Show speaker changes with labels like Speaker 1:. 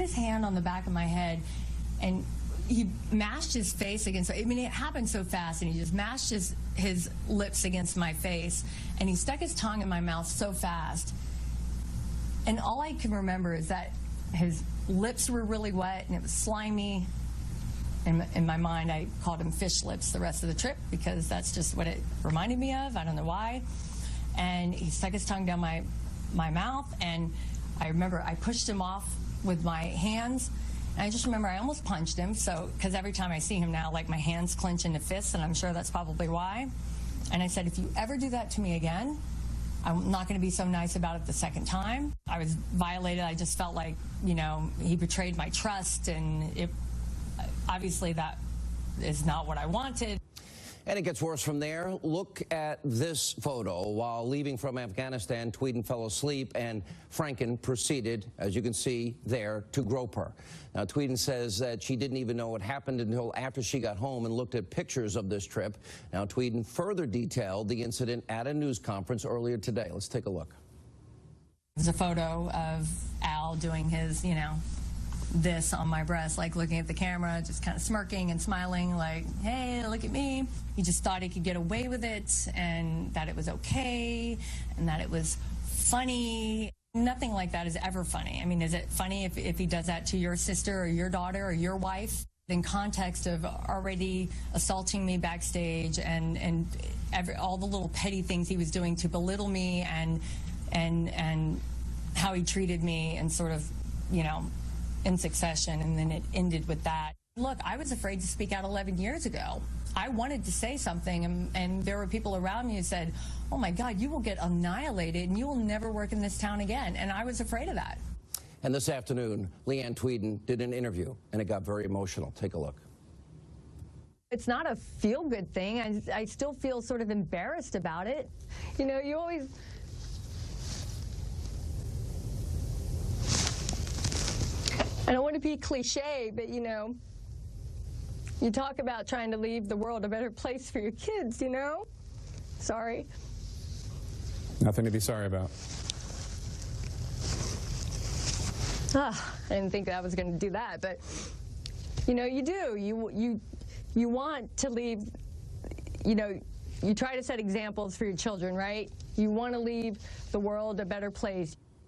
Speaker 1: His hand on the back of my head, and he mashed his face against, I mean, it happened so fast, and he just mashed his lips against my face, and he stuck his tongue in my mouth so fast. And all I can remember is that his lips were really wet, and it was slimy. In my mind, I called him fish lips the rest of the trip because that's just what it reminded me of. I don't know why. And he stuck his tongue down my mouth, and I remember I pushed him off with my hands. And I just remember I almost punched him, because every time I see him now, like, my hands clench into fists, and I'm sure that's probably why. And I said, if you ever do that to me again, I'm not going to be so nice about it the second time. I was violated. I just felt like, you know, he betrayed my trust, and obviously that is not what I wanted.
Speaker 2: And it gets worse from there. Look at this photo. While leaving from Afghanistan, Tweeden fell asleep, and Franken proceeded, as you can see there, to grope her. Now, Tweeden says that she didn't even know what happened until after she got home and looked at pictures of this trip. Now, Tweeden further detailed the incident at a news conference earlier today. Let's take a look.
Speaker 1: There's a photo of Al doing his, you know, this on my breast, like looking at the camera, just kind of smirking and smiling, like, hey, look at me. He just thought he could get away with it, and that it was okay, and that it was funny. Nothing like that is ever funny. I mean, is it funny if he does that to your sister or your daughter or your wife? In context of already assaulting me backstage and all the little petty things he was doing to belittle me and how he treated me, and sort of, you know, in succession, and then it ended with that. Look, I was afraid to speak out 11 years ago. I wanted to say something, and there were people around me who said, oh my God, you will get annihilated and you will never work in this town again. And I was afraid of that.
Speaker 2: And this afternoon, Leanne Tweeden did an interview, and it got very emotional. Take a look.
Speaker 3: It's not a feel-good thing. I still feel sort of embarrassed about it. You know, you always... I don't want to be cliche, but, you know, you talk about trying to leave the world a better place for your kids, you know? Sorry.
Speaker 4: Nothing to be sorry about.
Speaker 3: I didn't think I was going to do that, but, you know, you do. You want to leave, you know, you try to set examples for your children, right? You want to leave the world a better place.